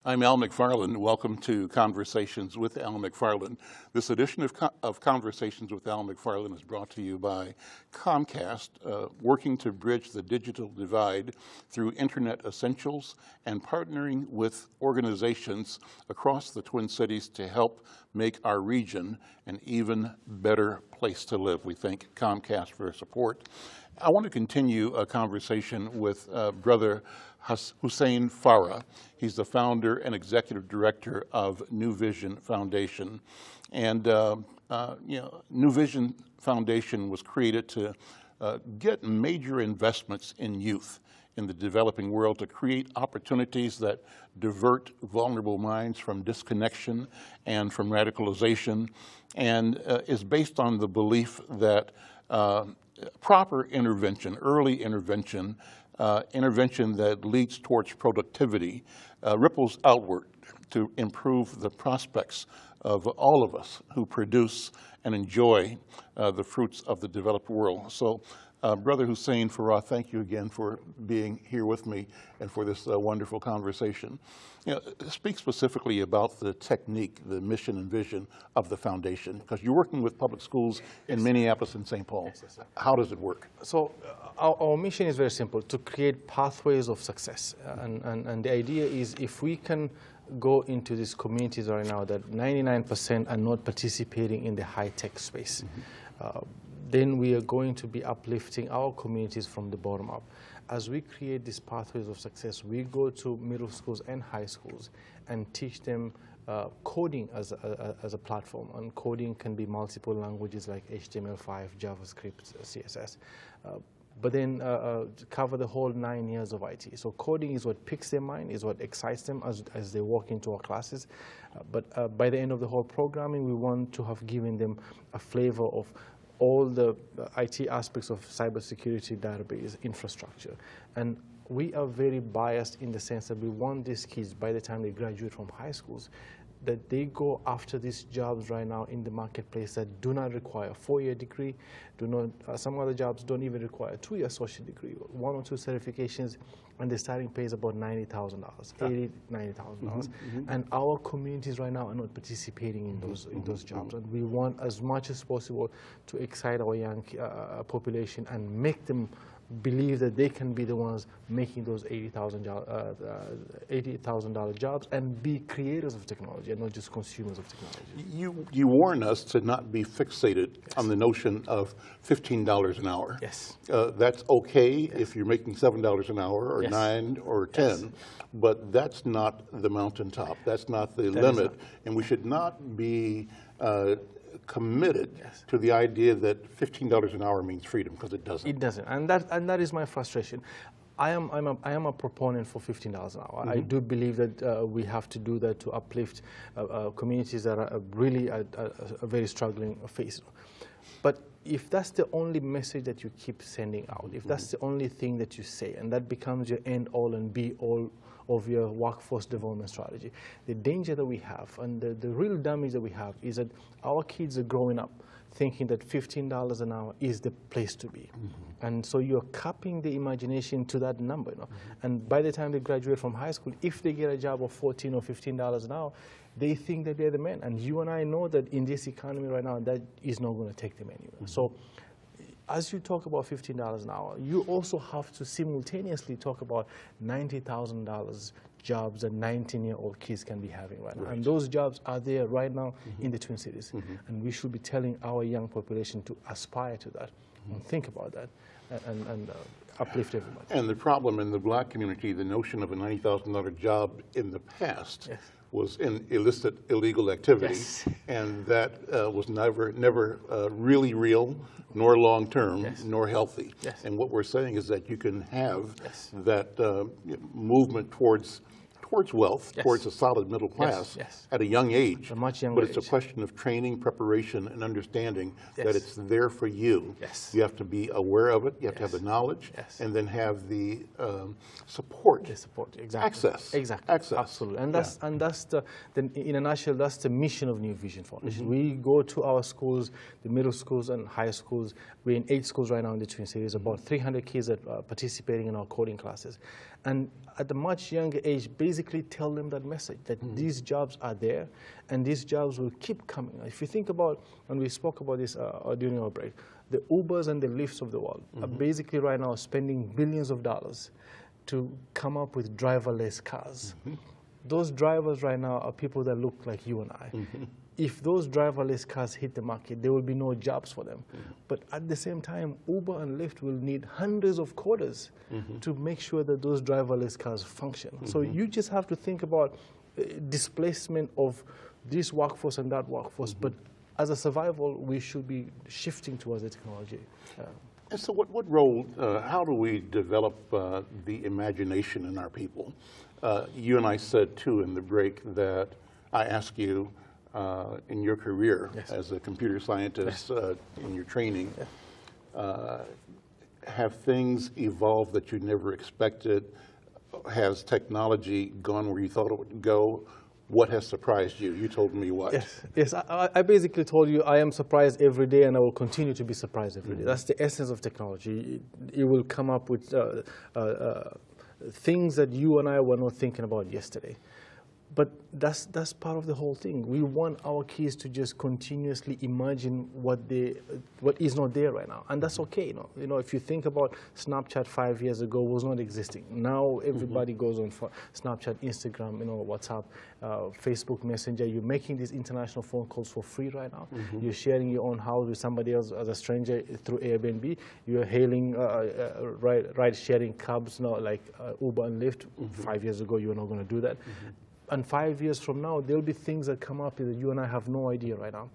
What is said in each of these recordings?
I'm Al McFarlane. Welcome to Conversations with Al McFarlane. This edition of Conversations with Al McFarlane is brought to you by Comcast, working to bridge the digital divide through Internet essentials and partnering with organizations across the Twin Cities to help make our region an even better place to live. We thank Comcast for their support. I want to continue a conversation with Brother Hussein Farah. He's the founder and executive director of New Vision Foundation. And New Vision Foundation was created to get major investments in youth in the developing world to create opportunities that divert vulnerable minds from disconnection and from radicalization, and is based on the belief that proper intervention, early intervention, intervention that leads towards productivity, ripples outward to improve the prospects of all of us who produce and enjoy the fruits of the developed world. So, Brother Hussein Farah, thank you again for being here with me and for this wonderful conversation. Speak specifically about the technique, the mission and vision of the foundation, because you're working with public schools in Minneapolis and St. Paul. Yes. How does it work? So our mission is very simple, to create pathways of success. And the idea is, if we can go into these communities right now that 99% are not participating in the high-tech space, then we are going to be uplifting our communities from the bottom up. As we create these pathways of success, we go to middle schools and high schools and teach them coding as a platform. And coding can be multiple languages like HTML5, JavaScript, CSS. But then cover the whole 9 years of IT. So coding is what picks their mind, is what excites them as they walk into our classes. But by the end of the whole programming, we want to have given them a flavor of all the IT aspects of cybersecurity, database, infrastructure. And we are very biased in the sense that we want these kids, by the time they graduate from high schools, that they go after these jobs right now in the marketplace that do not require a 4-year degree, some other jobs don't even require a 2-year associate degree, 1 or 2 certifications, and the starting pay is about $90,000, $80,000, $90,000. And our communities right now are not participating in those jobs. And we want as much as possible to excite our young population and make them believe that they can be the ones making those $80,000 jobs and be creators of technology and not just consumers of technology. You warn us to not be fixated on the notion of $15 an hour. Yes. That's okay if you're making $7 an hour or 9 or 10, but that's not the mountaintop. That's not the limit, and we should not be committed to the idea that $15 an hour means freedom, because it doesn't. It doesn't, and that is my frustration. I am a proponent for $15 an hour. I do believe that we have to do that to uplift communities that are really at a very struggling phase. But if that's the only message that you keep sending out, if that's the only thing that you say, and that becomes your end all and be all of your workforce development strategy, the danger that we have and the real damage that we have is that our kids are growing up thinking that $15 an hour is the place to be. And so you're capping the imagination to that number. And by the time they graduate from high school, if they get a job of $14 or $15 an hour, they think that they're the man. And you and I know that in this economy right now, that is not going to take them anywhere. So as you talk about $15 an hour, you also have to simultaneously talk about $90,000 jobs that 19-year-old kids can be having right now. And those jobs are there right now in the Twin Cities. And we should be telling our young population to aspire to that and think about that and uplift everybody. And the problem in the black community, the notion of a $90,000 job in the past was in illicit, illegal activity, and that was never really real, nor long-term, nor healthy. And what we're saying is that you can have that movement towards wealth, towards a solid middle class at a young age. A much younger age. But it's a question of training, preparation, and understanding that it's there for you. You have to be aware of it, you have to have the knowledge, and then have the support. Access. Absolutely. And that's in a nutshell, that's the mission of New Vision Foundation. We go to our schools, the middle schools and high schools. We're in 8 schools right now in the Twin Cities, about 300 kids that are participating in our coding classes. And at a much younger age, basically tell them that message, that these jobs are there, and these jobs will keep coming. If you think about, and we spoke about this during our break, the Ubers and the Lyfts of the world are basically right now spending billions of dollars to come up with driverless cars. Those drivers right now are people that look like you and I. If those driverless cars hit the market, there will be no jobs for them. But at the same time, Uber and Lyft will need hundreds of coders to make sure that those driverless cars function. So you just have to think about displacement of this workforce and that workforce. But as a survival, we should be shifting towards the technology. And so what role, how do we develop the imagination in our people? You and I said, too, in the break that I ask you, in your career as a computer scientist, in your training, have things evolved that you never expected? Has technology gone where you thought it would go? What has surprised you? You told me what? Yes. I basically told you I am surprised every day, and I will continue to be surprised every day. That's the essence of technology. It will come up with things that you and I were not thinking about yesterday. But that's part of the whole thing. We want our kids to just continuously imagine what is not there right now, and that's okay. You know, if you think about Snapchat 5 years ago, was not existing. Now everybody goes on for Snapchat, Instagram, WhatsApp, Facebook Messenger. You're making these international phone calls for free right now. You're sharing your own house with somebody else as a stranger through Airbnb. You're hailing ride-sharing cabs now, like Uber and Lyft. 5 years ago, you were not going to do that. And 5 years from now, there'll be things that come up that you and I have no idea right now.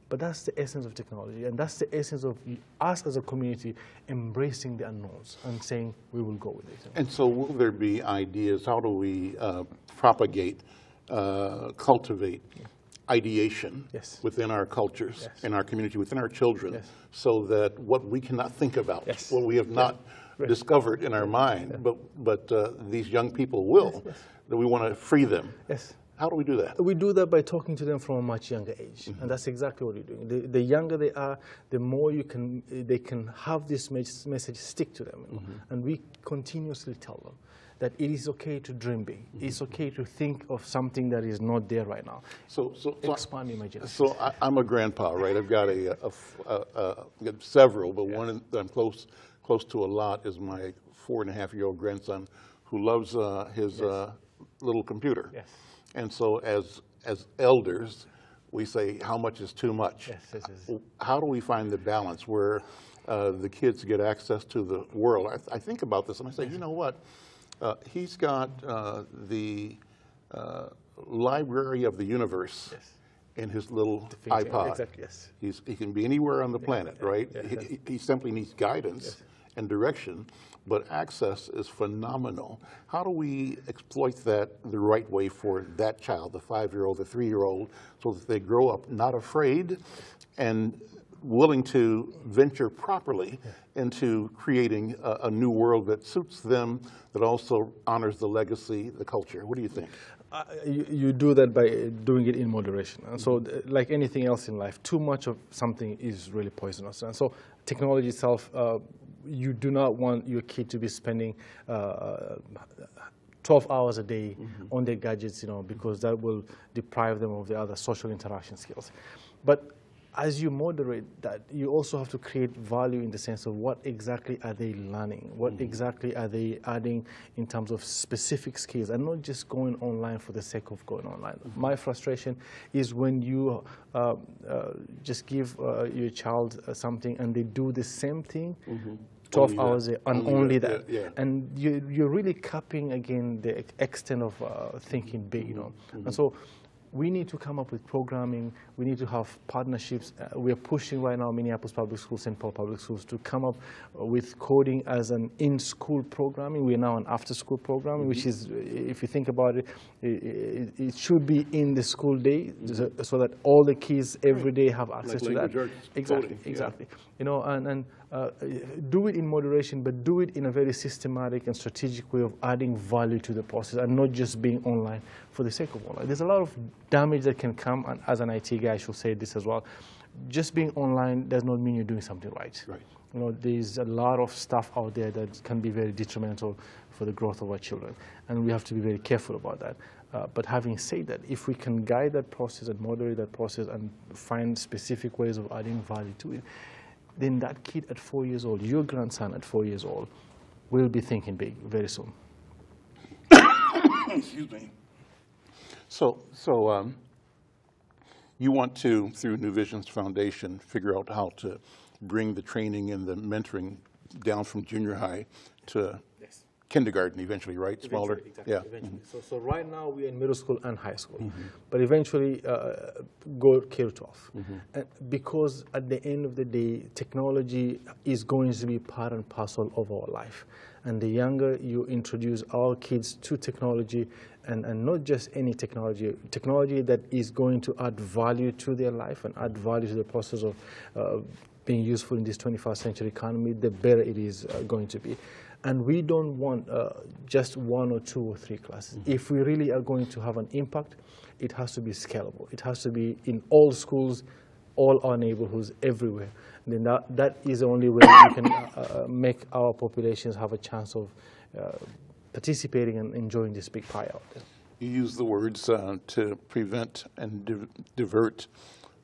But that's the essence of technology, and that's the essence of us as a community embracing the unknowns and saying we will go with it. And so will there be ideas, how do we propagate, cultivate ideation within our cultures, in our community, within our children, so that what we cannot think about, what we have not discovered in our mind, but these young people will, that we want to free them. How do we do that? We do that by talking to them from a much younger age, and that's exactly what we're doing. The younger they are, the more they can have this message stick to them, and we continuously tell them that it is okay to dream big. It's okay to think of something that is not there right now. So expand imagination. So I'm a grandpa, right? I've got got several, but one that I'm close to a lot is my 4.5-year-old grandson, who loves his little computer. And so as elders, we say, how much is too much? How do we find the balance where the kids get access to the world? I think about this and I say, you know what? He's got the library of the universe in his little iPod. He can be anywhere on the planet, right? He simply needs guidance and direction, but access is phenomenal. How do we exploit that the right way for that child, the 5-year-old, the 3-year-old, so that they grow up not afraid and willing to venture properly into creating a new world that suits them, that also honors the legacy, the culture? What do you think? You do that by doing it in moderation. And so like anything else in life, too much of something is really poisonous. And so technology itself, you do not want your kid to be spending 12 hours a day on their gadgets, because that will deprive them of the other social interaction skills. But as you moderate that, you also have to create value in the sense of what exactly are they learning? What exactly are they adding in terms of specific skills, and not just going online for the sake of going online. My frustration is when you just give your child something and they do the same thing 12 hours a day, and only that. And you're really capping, again, the extent of thinking big, And so we need to come up with programming. We need to have partnerships. We are pushing right now Minneapolis Public Schools, St. Paul Public Schools to come up with coding as an in-school programming. We are now an after-school programming, which is, if you think about it, it should be in the school day, so that all the kids every day have access to that. Exactly. And do it in moderation, but do it in a very systematic and strategic way of adding value to the process, and not just being online for the sake of online. There's a lot of damage that can come, and as an IT guy, I should say this as well. Just being online does not mean you're doing something right. You know, there's a lot of stuff out there that can be very detrimental for the growth of our children, and we have to be very careful about that. But having said that, if we can guide that process and moderate that process and find specific ways of adding value to it, then that kid at 4 years old, your grandson at 4 years old, will be thinking big very soon. Excuse me. So you want to, through New Visions Foundation, figure out how to bring the training and the mentoring down from junior high to kindergarten eventually, right? Smaller? Eventually, exactly, Yeah. eventually. So right now we're in middle school and high school, but eventually go K-12. And because at the end of the day, technology is going to be part and parcel of our life. And the younger you introduce our kids to technology, and not just any technology, technology that is going to add value to their life and add value to the process of being useful in this 21st century economy, the better it is going to be. And we don't want just 1 or 2 or 3 classes. If we really are going to have an impact, it has to be scalable. It has to be in all schools, all our neighborhoods, everywhere. And then that is the only way we can make our populations have a chance of participating and enjoying this big pie out there. You use the words to prevent and divert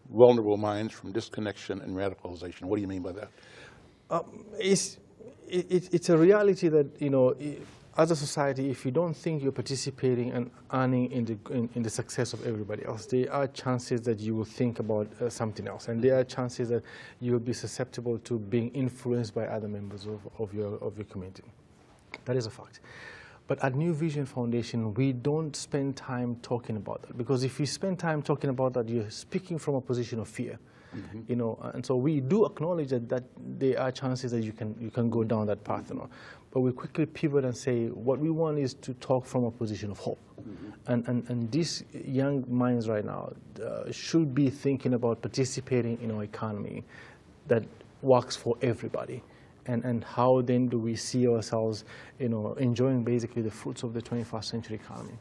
vulnerable minds from disconnection and radicalization. What do you mean by that? It's a reality that, you know, as a society, if you don't think you're participating and earning in the success of everybody else, there are chances that you will think about something else, and there are chances that you will be susceptible to being influenced by other members of your community. That is a fact. But at New Vision Foundation, we don't spend time talking about that, because if you spend time talking about that, you're speaking from a position of fear. You know, and so we do acknowledge that there are chances that you can go down that path, you know. But we quickly pivot and say what we want is to talk from a position of hope. And these young minds right now should be thinking about participating in our economy that works for everybody. And how then do we see ourselves, you know, enjoying basically the fruits of the 21st century economy?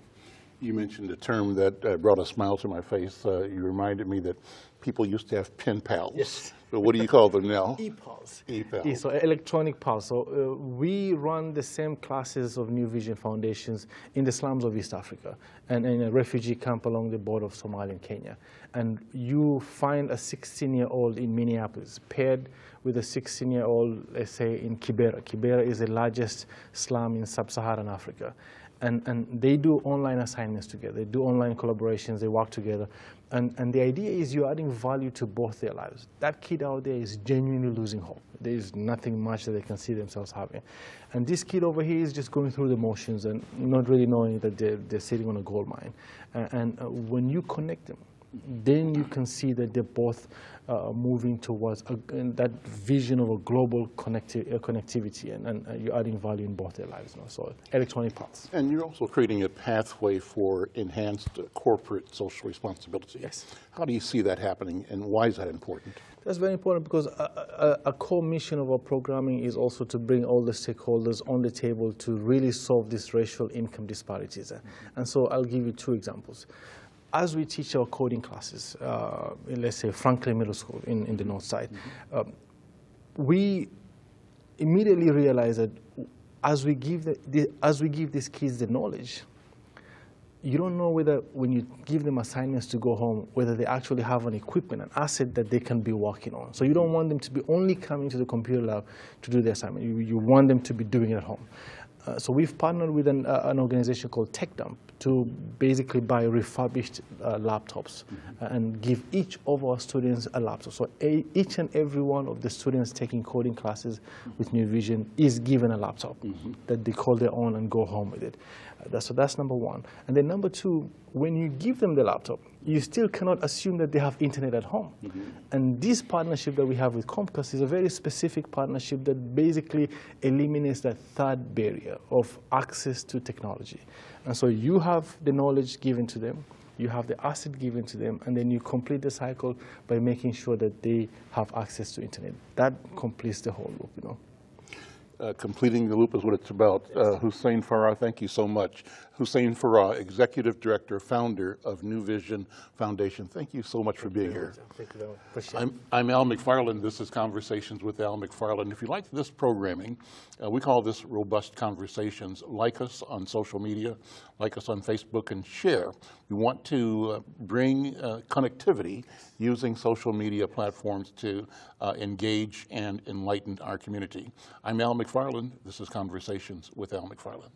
You mentioned a term that brought a smile to my face. You reminded me that people used to have Penpals. Yes. So what do you call them now? E-Pals. E-Pals. So electronic pulse. So we run the same classes of New Vision Foundations in the slums of East Africa and in a refugee camp along the border of Somalia and Kenya. And you find a 16-year-old in Minneapolis paired with a 16-year-old, let's say, in Kibera. Kibera is the largest slum in sub-Saharan Africa. And they do online assignments together. They do online collaborations. They work together. And the idea is you're adding value to both their lives. That kid out there is genuinely losing hope. There is nothing much that they can see themselves having. And this kid over here is just going through the motions and not really knowing that they're sitting on a gold mine. And when you connect them, then you can see that they're both moving towards that vision of a global connectivity, and you're adding value in both their lives. So electronic pulse. And you're also creating a pathway for enhanced corporate social responsibility. Yes. How do you see that happening, and why is that important? That's very important, because a core mission of our programming is also to bring all the stakeholders on the table to really solve these racial income disparities. And so I'll give you 2 examples. As we teach our coding classes, in, let's say, Franklin Middle School in the North Side, we immediately realize that as we give these kids the knowledge, you don't know whether, when you give them assignments to go home, whether they actually have an equipment, an asset that they can be working on. So you don't want them to be only coming to the computer lab to do the assignment. You want them to be doing it at home. So we've partnered with an organization called Tech Dump to basically buy refurbished laptops and give each of our students a laptop. So each and every one of the students taking coding classes with New Vision is given a laptop that they call their own and go home with it. So that's number 1. And then number 2, when you give them the laptop, you still cannot assume that they have internet at home. And this partnership that we have with Comcast is a very specific partnership that basically eliminates that third barrier of access to technology. And so you have the knowledge given to them, you have the asset given to them, and then you complete the cycle by making sure that they have access to internet. That completes the whole loop, you know. Completing the loop is what it's about. Hussein, Farah, thank you so much. Hussein Farah, Executive Director, Founder of New Vision Foundation. Thank you so much for being here. Thank you very much. Appreciate it. I'm Al McFarlane. This is Conversations with Al McFarlane. If you like this programming, we call this Robust Conversations. Like us on social media, like us on Facebook, and share. We want to bring connectivity using social media platforms to engage and enlighten our community. I'm Al McFarlane. This is Conversations with Al McFarlane.